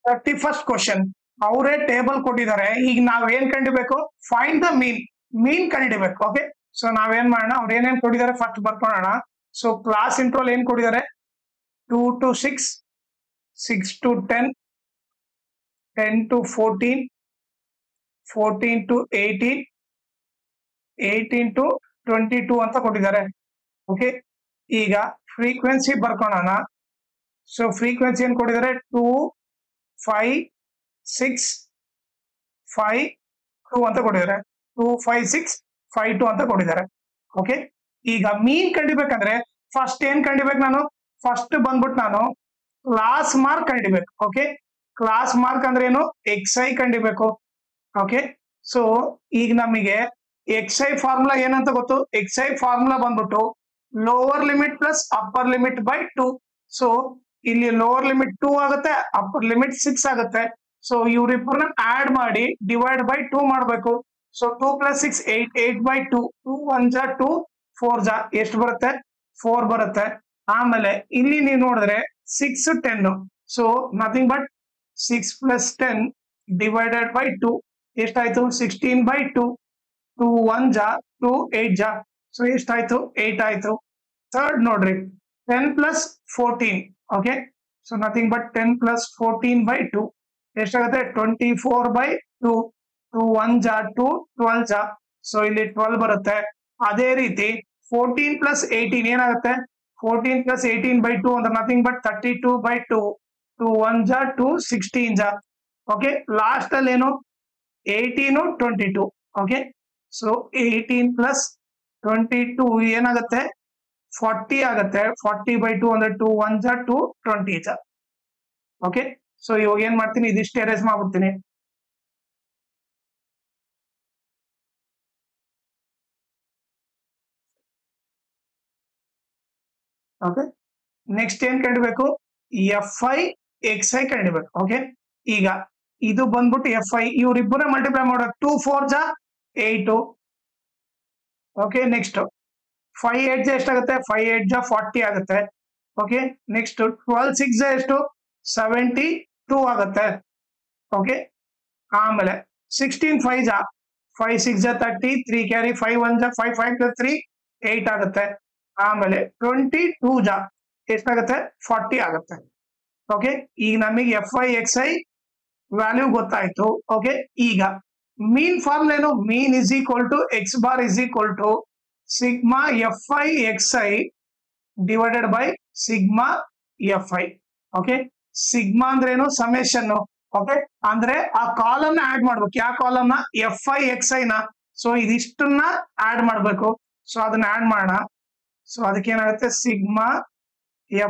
31st question ಅವರೇ table ಕೊಟ್ಟಿದ್ದಾರೆ. ಈಗ ನಾವ್ ಏನ್ ಕಂಡಿಬೇಕು? ಫೈಂಡ್ ದ ಮೀನ್ ಕಂಡಿಡಿಬೇಕು. ಓಕೆ, ಸೊ ನಾವೇನ್ ಮಾಡೋಣ, ಅವ್ರು ಏನೇನ್ ಕೊಟ್ಟಿದ್ದಾರೆ ಫಸ್ಟ್ ಬರ್ಕೊಳ್ಳೋಣ. ಸೊ ಕ್ಲಾಸ್ ಇಂಟ್ರೋಲ್ ಏನ್ ಕೊಟ್ಟಿದ್ದಾರೆ? 2 to 6, 6 to 10, 10 to 14, 14 to 18, 18 to 22 ಅಂತ ಕೊಟ್ಟಿದ್ದಾರೆ. ಓಕೆ, ಈಗ ಫ್ರೀಕ್ವೆನ್ಸಿ ಬರ್ಕೊಳ್ಳೋಣ. ಸೊ ಫ್ರೀಕ್ವೆನ್ಸಿ ಏನ್ ಕೊಟ್ಟಿದ್ದಾರೆ? 2, 5, 6, 5, 2 ಅಂತ ಕೊಟ್ಟಿದ್ದಾರೆ. 2, 5, 6, 5, 2 ಅಂತ ಕೊಟ್ಟಿದ್ದಾರೆ. ಓಕೆ, ಈಗ ಮೀನ್ ಕಂಡಿಬೇಕಂದ್ರೆ ಫಸ್ಟ್ ಏನ್ ಕಂಡಿಬೇಕು? ನಾನು ಫಸ್ಟ್ ಬಂದ್ಬಿಟ್ಟು ನಾನು ಕ್ಲಾಸ್ ಮಾರ್ಕ್ ಕಂಡಿಬೇಕು. ಓಕೆ, ಕ್ಲಾಸ್ ಮಾರ್ಕ್ ಅಂದ್ರೆ ಏನು? XI ಕಂಡಿಬೇಕು. ಓಕೆ, ಸೊ ಈಗ ನಮಗೆ XI ಫಾರ್ಮುಲಾ ಏನಂತ ಗೊತ್ತು? XI ಫಾರ್ಮುಲಾ ಬಂದ್ಬಿಟ್ಟು lower limit plus upper limit by 2. So ಇಲ್ಲಿ ಲೋವರ್ ಲಿಮಿಟ್ 2 ಆಗುತ್ತೆ, ಅಪ್ಪರ್ ಲಿಮಿಟ್ 6 ಆಗುತ್ತೆ. ಸೊ ಇವ್ರಿಬ್ಬರನ್ನ ಆಡ್ ಮಾಡಿ ಡಿವೈಡ್ ಬೈ 2 ಮಾಡ್ಬೇಕು. ಸೊ 2 + 6 8, 8 by 2, 2 1 ಜಾ 2, 4 ಜಾ ಎಷ್ಟು ಬರುತ್ತೆ? 4 ಬರುತ್ತೆ. ಆಮೇಲೆ ಇಲ್ಲಿ ನೀವು ನೋಡಿದ್ರೆ 6 10, so nothing but 6 + 10 divided by 2 ಎಷ್ಟಾಯ್ತು? 16 by 2, 2 1 ಜಾ 2, 8 ಜಾ, ಸೊ ಎಷ್ಟಾಯ್ತು? 8 ಆಯ್ತು. ಥರ್ಡ್ ನೋಡ್ರಿ 10 + 14. Okay, so nothing but 10 + 14 by 2 ಎಷ್ಟಾಗುತ್ತೆ? 24 by 2, 2 1 ಜಾ 2, 12 ಜಾ, ಸೊ ಇಲ್ಲಿ 12 ಬರುತ್ತೆ. ಅದೇ ರೀತಿ 14 + 18 ಏನಾಗುತ್ತೆ? 14 + 18 by 2 ಅಂದ್ರೆ ನಥಿಂಗ್ ಬಟ್ 32 by 2, 2 1 ಜಾ 2, 16 ಜಾ. ಓಕೆ, ಲಾಸ್ಟ್ ಅಲ್ಲಿ ಏನು? 18, 22. ಓಕೆ, ಸೊ 18 + 22 ಏನಾಗುತ್ತೆ? 40 ಆಗುತ್ತೆ. 40 by 2 ಅಂದ್ರೆ 2 1 ಜಾ 2, 20 ಜಾ. ಓಕೆ, ಸೊ ಇವಾಗ ಏನ್ ಮಾಡ್ತೀನಿ? ಇದಿಷ್ಟು ಎರೇಸ್ ಮಾಡ್ಬಿಡ್ತೀನಿ. ಓಕೆ, ನೆಕ್ಸ್ಟ್ ಏನ್ ಕಂಡಿಬೇಕು? FI XI ಕಂಡಿಬೇಕು. ಓಕೆ, ಈಗ ಇದು ಬಂದ್ಬಿಟ್ಟು FI, ಇವ್ರಿಬ್ಬರೇ ಮಲ್ಟಿಪ್ಲೈ ಮಾಡೋದು. 2 4 ಜಾ 8. ಓಕೆ, ನೆಕ್ಸ್ಟ್ 5 8 ಜಾ ಎಷ್ಟಾಗುತ್ತೆ? 5 8 ಜಾ 40 ಆಗುತ್ತೆ. ಓಕೆ, ನೆಕ್ಸ್ಟ್ 12 6 ಜಾ ಎಷ್ಟು? 72 ಆಗುತ್ತೆ. ಓಕೆ, ಆಮೇಲೆ 16 5 ಜಾ 5 6 ಜಾ 30, 3 ಕ್ಯಾರಿ 5 1 ಜಾ 5, 5 + 3 8 ಆಗುತ್ತೆ. ಆಮೇಲೆ 22 ಜಾ ಎಷ್ಟಾಗುತ್ತೆ? 40 ಆಗುತ್ತೆ. ಓಕೆ, ಈಗ ನಮಗೆ FI XI ವ್ಯಾಲ್ಯೂ ಗೊತ್ತಾಯ್ತು. ಓಕೆ, ಈಗ ಮೀನ್ ಫಾರ್ಮುಲಾ ಏನು? Mean is equal to X bar is equal to sigma FI XI divided by sigma FI. Okay, sigma ಅಂದ್ರೆ ಏನು? ಸಮೇಶನ್. ಓಕೆ, ಅಂದ್ರೆ ಆ ಕಾಲಮ್ ನ ಆಡ್ ಮಾಡ್ಬೇಕು. ಯಾವ ಕಾಲಮ್ ನ? FI XI ನ. ಸೊ ಇದಿಷ್ಟನ್ನ ಆಡ್ ಮಾಡ್ಬೇಕು. ಸೊ ಅದನ್ನ ಆಡ್ ಮಾಡೋಣ. ಸೊ ಅದಕ್ಕೆ ಏನಾಗುತ್ತೆ? Sigma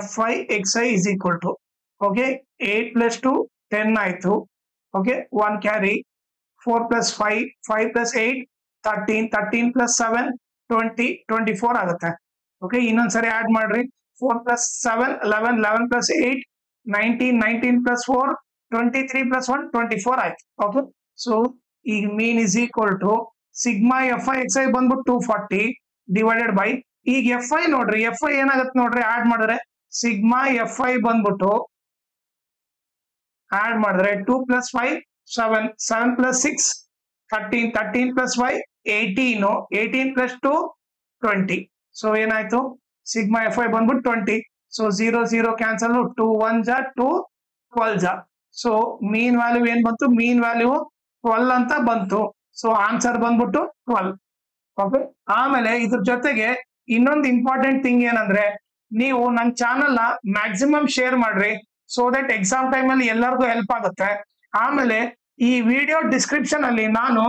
FI XI is equal to, okay, 8 + 2 10 ಆಯ್ತು. ಓಕೆ, 1 ಕ್ಯಾರಿ 4 + 5, 5 + 8 13, 13 + 7 20, 24 ಆಗುತ್ತೆ. ಓಕೆ, ಇನ್ನೊಂದ್ಸರಿ ಆಡ್ ಮಾಡ್ರಿ. 4 + 7 11, 11 + 8 19, 19 + 4 23 + 1 24 ಆಯ್ತು. ಓಕೆ, ಸೊ ಈಗ mean is equal to sigma FI XI ಬಂದ್ಬಿಟ್ಟು 240 ಡಿವೈಡೆಡ್ ಬೈ, ಈಗ FI ನೋಡ್ರಿ, FI ಏನಾಗುತ್ತೆ ನೋಡ್ರಿ, ಆಡ್ ಮಾಡಿದ್ರೆ ಸಿಗ್ಮಾ FI ಬಂದ್ಬಿಟ್ಟು ಆಡ್ ಮಾಡಿದ್ರೆ 2 + 5 7, 7 + 6 13, 13 + 5 18, 18 + 2 20. ಸೊ ಏನಾಯ್ತು? ಸಿಗ್ಮಾ FI ಬಂದ್ಬಿಟ್ಟು 20. ಸೊ 0 0 ಕ್ಯಾನ್ಸಲ್, 2 1 ಜಾ 2, 12 ಜಾ. ಸೊ ಮೀನ್ ವ್ಯಾಲ್ಯೂ ಏನ್ ಬಂತು? ಮೀನ್ ವ್ಯಾಲ್ಯೂ 12 ಅಂತ ಬಂತು. ಸೊ ಆನ್ಸರ್ ಬಂದ್ಬಿಟ್ಟು 12. ಓಕೆ, ಆಮೇಲೆ ಇದ್ರ ಜೊತೆಗೆ ಇನ್ನೊಂದು ಇಂಪಾರ್ಟೆಂಟ್ ಥಿಂಗ್ ಏನಂದ್ರೆ, ನೀವು ನನ್ನ ಚಾನಲ್ ನ ಮ್ಯಾಕ್ಸಿಮಮ್ ಶೇರ್ ಮಾಡ್ರಿ. ಸೊ ದಟ್ ಎಕ್ಸಾಮ್ ಟೈಮ್ ಅಲ್ಲಿ ಎಲ್ಲರಿಗೂ ಹೆಲ್ಪ್ ಆಗುತ್ತೆ. ಆಮೇಲೆ ಈ ವಿಡಿಯೋ ಡಿಸ್ಕ್ರಿಪ್ಷನ್ ಅಲ್ಲಿ ನಾನು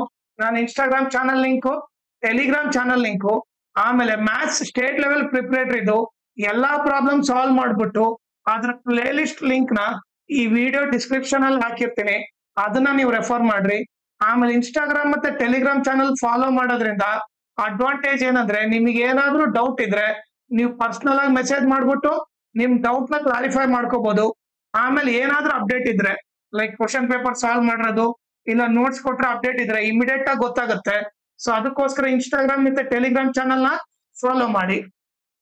Instagram channel link, Telegram channel link, ಆಮೇಲೆ ಮ್ಯಾಥ್ಸ್ ಸ್ಟೇಟ್ ಲೆವೆಲ್ ಪ್ರಿಪರೇಟರಿದು ಎಲ್ಲಾ ಪ್ರಾಬ್ಲಮ್ ಸಾಲ್ವ್ ಮಾಡ್ಬಿಟ್ಟು ಅದ್ರ ಪ್ಲೇ ಲಿಸ್ಟ್ ಲಿಂಕ್ ನ ಈ ವಿಡಿಯೋ ಡಿಸ್ಕ್ರಿಪ್ಷನ್ ಅಲ್ಲಿ ಹಾಕಿರ್ತೀನಿ. ಅದನ್ನ ನೀವು ರೆಫರ್ ಮಾಡ್ರಿ. ಆಮೇಲೆ ಇನ್ಸ್ಟಾಗ್ರಾಮ್ ಮತ್ತೆ ಟೆಲಿಗ್ರಾಮ್ ಚಾನಲ್ ಫಾಲೋ ಮಾಡೋದ್ರಿಂದ ಅಡ್ವಾಂಟೇಜ್ ಏನಂದ್ರೆ, ನಿಮಗೆ ಏನಾದ್ರೂ ಡೌಟ್ ಇದ್ರೆ ನೀವು ಪರ್ಸನಲ್ ಆಗಿ ಮೆಸೇಜ್ ಮಾಡ್ಬಿಟ್ಟು ನಿಮ್ ಡೌಟ್ ನ ಕ್ಲಾರಿಫೈ ಮಾಡ್ಕೋಬಹುದು. ಆಮೇಲೆ ಏನಾದ್ರೂ ಅಪ್ಡೇಟ್ ಇದ್ರೆ, ಲೈಕ್ ಕ್ವಶನ್ ಪೇಪರ್ ಸಾಲ್ವ್ ಮಾಡೋದು ಇಲ್ಲ ನೋಟ್ಸ್ ಕೊಟ್ರೆ ಅಪ್ಡೇಟ್ ಇದ್ರೆ ಇಮಿಡಿಯೇಟ್ ಆಗಿ ಗೊತ್ತಾಗುತ್ತೆ. ಸೊ ಅದಕ್ಕೋಸ್ಕರ ಇನ್ಸ್ಟಾಗ್ರಾಮ್ ಮತ್ತೆ ಟೆಲಿಗ್ರಾಮ್ ಚಾನಲ್ ನ ಫಾಲೋ ಮಾಡಿ.